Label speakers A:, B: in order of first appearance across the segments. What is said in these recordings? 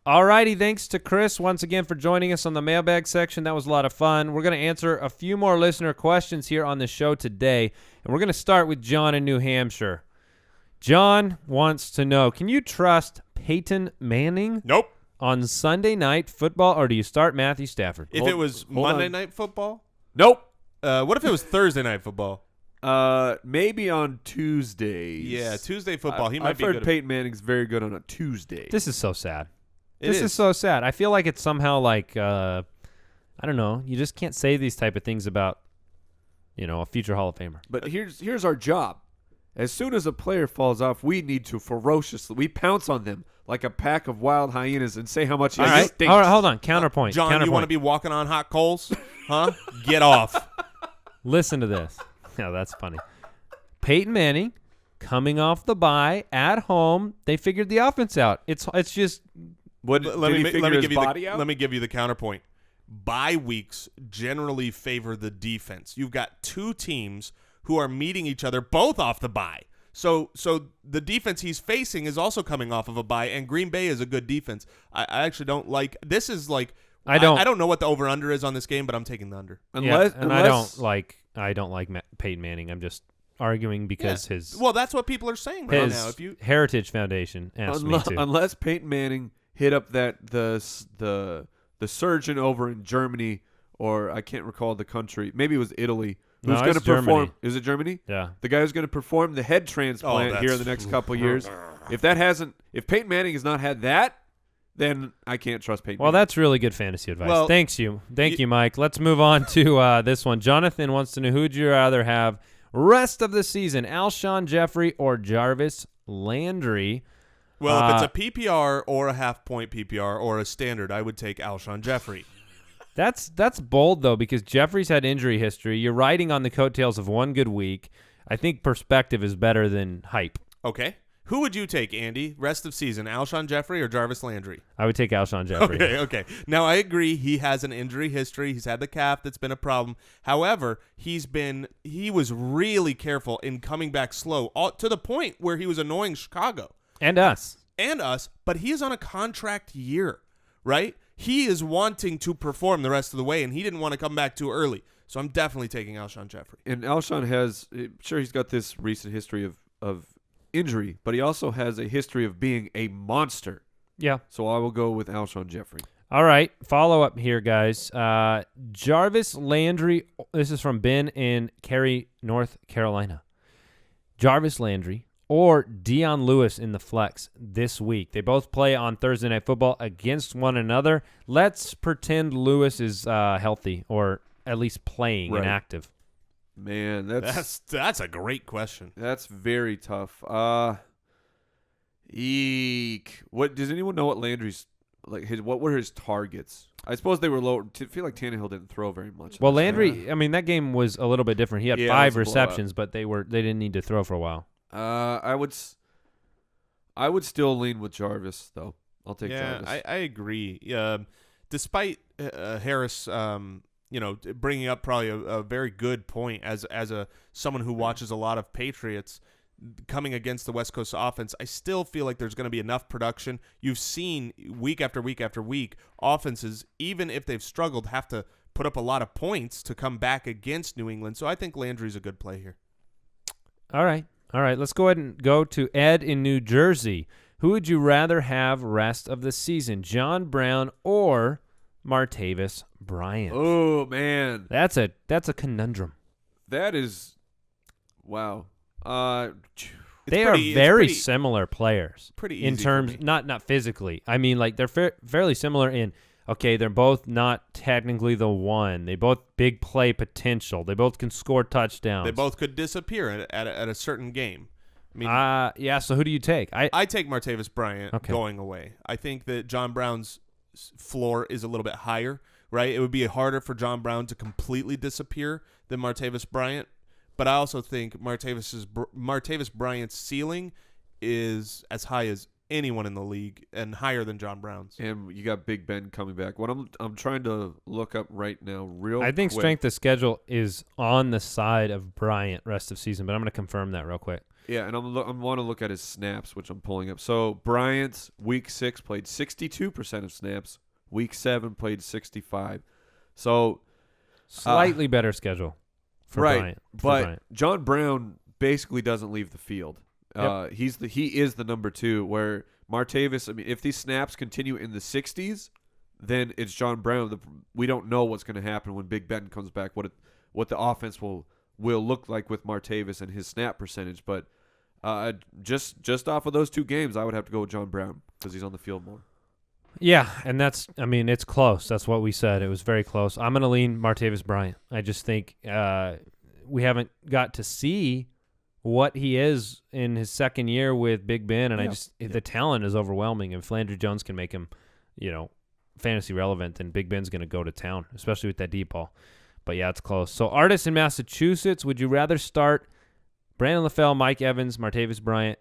A: All righty, thanks to Chris once again for joining us on the mailbag section. That was a lot of fun. We're going to answer a few more listener questions here on the show today, and we're going to start with John in New Hampshire. John wants to know, can you trust Peyton Manning?
B: Nope.
A: On Sunday Night Football, or do you start Matthew Stafford?
B: If it was Monday Night Football?
C: Nope.
B: What if it was Thursday Night Football?
C: Maybe on Tuesdays.
B: Yeah, Tuesday football. He might
C: I've
B: be
C: heard
B: good.
C: Peyton Manning's very good on a Tuesday.
A: This is so sad.
B: This
A: is so sad. I feel like it's somehow like, I don't know, you just can't say these type of things about, a future Hall of Famer.
C: But here's our job. As soon as a player falls off, we need to we pounce on them like a pack of wild hyenas and say how much he stinks.
A: All right, hold on. Counterpoint.
B: John, you want to be walking on hot coals? Huh? Get off.
A: Listen to this. Yeah, that's funny. Peyton Manning coming off the bye at home. They figured the offense out. It's just
C: let me
B: give you the counterpoint. Bye weeks generally favor the defense. You've got two teams who are meeting each other both off the bye. So the defense he's facing is also coming off of a bye, and Green Bay is a good defense. I actually don't like – this is like – I don't know what the over-under is on this game, but I'm taking the under.
A: I don't like Peyton Manning. I'm just arguing because his –
B: well, that's what people are saying right now. If you
A: Heritage Foundation asked me to.
C: Unless Peyton Manning hit up the surgeon over in Germany, or I can't recall the country. Maybe it was Italy. Who's going to perform?
A: Germany.
C: Is it Germany?
A: Yeah.
C: The guy who's going to perform the head transplant here in the next couple years. If Peyton Manning has not had that, then I can't trust Peyton.
A: Well,
C: Manning.
A: that's really good fantasy advice.
B: Well,
A: Thank you, Mike. Let's move on to this one. Jonathan wants to know, who would you rather have rest of the season, Alshon Jeffery or Jarvis Landry?
B: Well, if it's a PPR or a half-point PPR or a standard, I would take Alshon Jeffery.
A: That's bold, though, because Jeffrey's had injury history. You're riding on the coattails of one good week. I think perspective is better than hype.
B: Okay. Who would you take, Andy? Rest of season, Alshon Jeffery or Jarvis Landry?
A: I would take Alshon Jeffery.
B: Okay. Now, I agree. He has an injury history. He's had the calf that's been a problem. However, he was really careful in coming back slow, to the point where he was annoying Chicago.
A: And us.
B: But he is on a contract year, right? He is wanting to perform the rest of the way, and he didn't want to come back too early. So I'm definitely taking Alshon Jeffery.
C: And Alshon he's got this recent history of injury, but he also has a history of being a monster.
A: Yeah.
C: So I will go with Alshon Jeffery.
A: All right. Follow up here, guys. Jarvis Landry. This is from Ben in Cary, North Carolina. Jarvis Landry or Dion Lewis in the flex this week. They both play on Thursday Night Football against one another. Let's pretend Lewis is healthy or at least playing and active.
C: Man,
B: that's a great question.
C: That's very tough. Eek. What does anyone know what Landry's what were his targets? I suppose they were low. I feel like Tannehill didn't throw very much.
A: Well, Landry, I mean, that game was a little bit different. He had 5 receptions, but they didn't need to throw for a while.
C: I would still lean with Jarvis, though. I'll take Jarvis.
B: I agree. Despite Harris, bringing up probably a very good point as someone who watches a lot of Patriots coming against the West Coast offense, I still feel like there's going to be enough production. You've seen week after week after week, offenses, even if they've struggled, have to put up a lot of points to come back against New England. So I think Landry's a good play here.
A: All right. Let's go ahead and go to Ed in New Jersey. Who would you rather have rest of the season, John Brown or Martavis Bryant?
C: Oh, man.
A: That's a conundrum.
C: That is – wow.
A: They are very similar players.
B: Pretty easy
A: in terms, not physically. I mean, like they're fairly similar in – okay, they're both not technically the one. They both big play potential. They both can score touchdowns.
B: They both could disappear at a certain game. I mean,
A: yeah. So who do you take?
B: I take Martavis Bryant going away. I think that John Brown's floor is a little bit higher, right? It would be harder for John Brown to completely disappear than Martavis Bryant. But I also think Martavis Bryant's ceiling is as high as anyone in the league and higher than John Brown's.
C: And you got Big Ben coming back. What I'm trying to look up right now
A: I think strength of schedule is on the side of Bryant rest of season, but I'm going to confirm that real quick.
C: Yeah, and I want to look at his snaps, which I'm pulling up. So Bryant, week 6, played 62% of snaps. Week 7 played 65. So
A: Slightly better schedule for Bryant.
C: But John Brown basically doesn't leave the field.
A: Yep.
C: He is the number 2. Where Martavis, I mean, if these snaps continue in the 60s, then it's John Brown. We don't know what's going to happen when Big Ben comes back. What the offense will look like with Martavis and his snap percentage. But just off of those 2 games, I would have to go with John Brown because he's on the field more.
A: Yeah, and it's close. That's what we said. It was very close. I'm going to lean Martavis Bryant. I just think we haven't got to see what he is in his second year with Big Ben, and the talent is overwhelming. If Landry Jones can make him, fantasy relevant, then Big Ben's going to go to town, especially with that deep ball. But yeah, it's close. So artists in Massachusetts, would you rather start Brandon LaFell, Mike Evans, Martavis Bryant,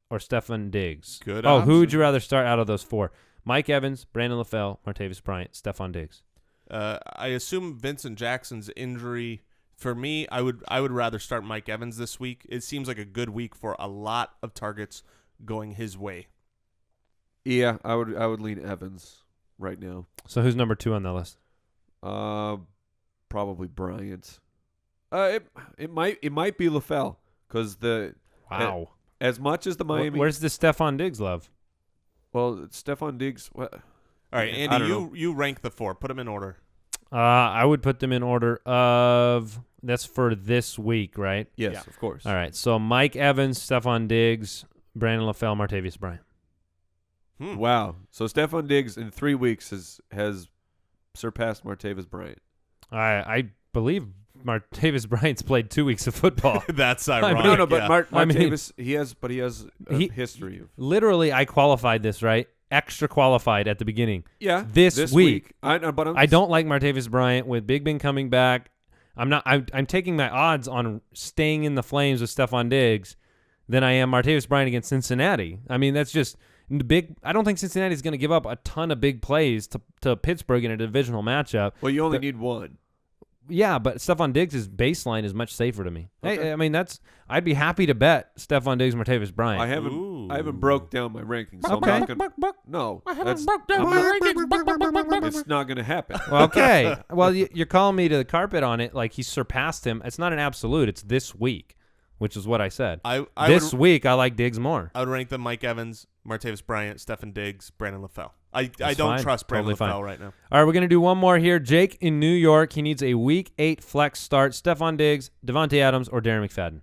A: or Stefon Diggs?
B: Good
A: Oh,
B: option.
A: who would you rather start out of those 4? Mike Evans, Brandon LaFell, Martavis Bryant, Stefon Diggs.
B: I assume Vincent Jackson's injury. For me, I would rather start Mike Evans this week. It seems like a good week for a lot of targets going his way.
C: Yeah, I would lean Evans right now.
A: So who's number 2 on that list?
C: Probably Bryant. It might be LaFell because
A: Wow.
C: as much as the Miami.
A: Where's the Stefon Diggs love?
C: Well, Stefon Diggs.
B: All right,
C: I don't
B: Andy,
C: know.
B: you rank the 4. Put them in order.
A: I would put them in order of that's for this week, right?
C: Yes,
B: Yeah.
C: of course.
A: All right. So Mike Evans, Stefon Diggs, Brandon LaFell, Martavis Bryant.
C: Wow. So Stefon Diggs in 3 weeks has surpassed Martavis Bryant.
A: I believe Martavis Bryant's played 2 weeks of football.
B: That's ironic.
C: No, but
B: yeah.
C: Martavis, he has a history of.
A: Literally, I qualified this, right? Extra qualified at the beginning.
C: Yeah.
A: This week.
C: I
A: don't like Martavis Bryant with Big Ben coming back. I'm taking my odds on staying in the flames with Stefon Diggs than I am Martavis Bryant against Cincinnati. I mean, that's just big. I don't think Cincinnati's going to give up a ton of big plays to Pittsburgh in a divisional matchup.
C: Well, you only need one.
A: Yeah, but Stefon Diggs' baseline is much safer to me. Okay. Hey, I mean, I'd be happy to bet Stefon Diggs, Martavis Bryant.
C: I haven't broke down my rankings. So
A: Okay.
C: I'm not gonna, no, it's not going to happen.
A: Well, okay. Well, you're calling me to the carpet on it like he surpassed him. It's not an absolute. It's this week, which is what I said. This week, I like Diggs more.
B: I would rank them Mike Evans, Martavis Bryant, Stefon Diggs, Brandon LaFell. I don't
A: fine.
B: trust Brandon
A: Totally
B: LaFell
A: fine.
B: right now.
A: All right, we're going to do one more here. Jake in New York. He needs a Week 8 flex start. Stefon Diggs, Davante Adams, or Darren McFadden?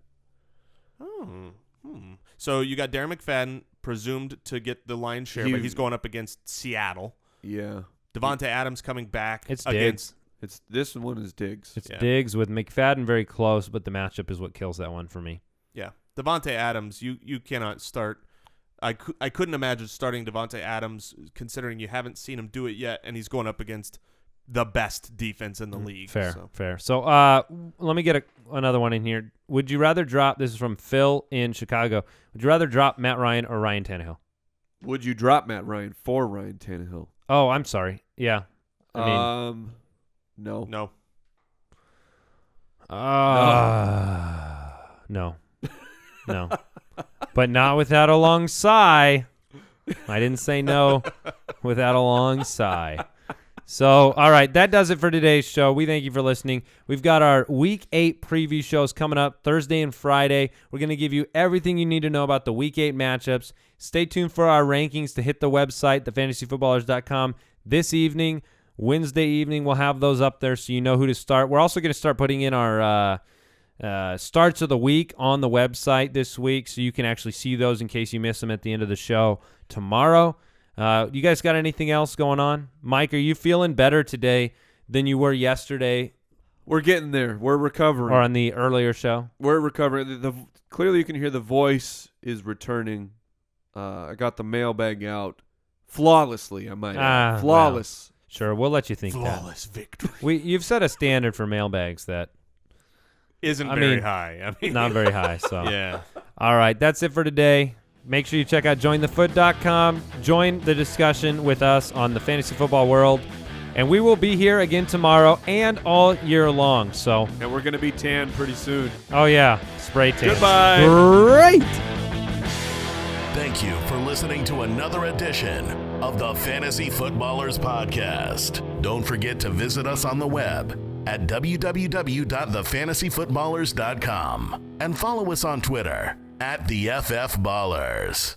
B: So you got Darren McFadden presumed to get the lion's share, but he's going up against Seattle.
C: Yeah.
B: Davante Adams coming back.
A: It's
B: against
A: Diggs.
C: This one is Diggs.
A: It's Diggs with McFadden very close, but the matchup is what kills that one for me.
B: Yeah. Davante Adams, you cannot start. I couldn't imagine starting Davante Adams considering you haven't seen him do it yet, and he's going up against the best defense in the league.
A: Fair. So let me get another one in here. Would you rather drop, this is from Phil in Chicago, would you rather drop Matt Ryan or Ryan Tannehill?
C: Would you drop Matt Ryan for Ryan Tannehill?
A: Oh, I'm sorry. Yeah. I mean,
C: no.
B: No.
A: No. But not without a long sigh. I didn't say no without a long sigh. So, all right, that does it for today's show. We thank you for listening. We've got our Week 8 preview shows coming up Thursday and Friday. We're going to give you everything you need to know about the Week 8 matchups. Stay tuned for our rankings to hit the website, thefantasyfootballers.com, this evening. Wednesday evening, we'll have those up there so you know who to start. We're also going to start putting in our starts of the week on the website this week so you can actually see those in case you miss them at the end of the show tomorrow. You guys got anything else going on? Mike, are you feeling better today than you were yesterday?
C: We're getting there. We're recovering.
A: Or on the earlier show?
C: We're recovering. Clearly you can hear the voice is returning. I got the mailbag out flawlessly, I might add. Flawless.
A: Well, sure, we'll let you think
B: Flawless
A: that.
B: victory.
A: You've set a standard for mailbags that
B: isn't very high.
A: Not very high. So
B: yeah.
A: All right, that's it for today. Make sure you check out jointhefoot.com. Join the discussion with us on the fantasy football world. And we will be here again tomorrow and all year long. So,
C: And we're going to be tan pretty soon.
A: oh yeah, spray tan.
C: Goodbye.
A: Great.
D: Thank you for listening to another edition of the Fantasy Footballers Podcast. Don't forget to visit us on the web at www.thefantasyfootballers.com and follow us on Twitter @TheFFBallers.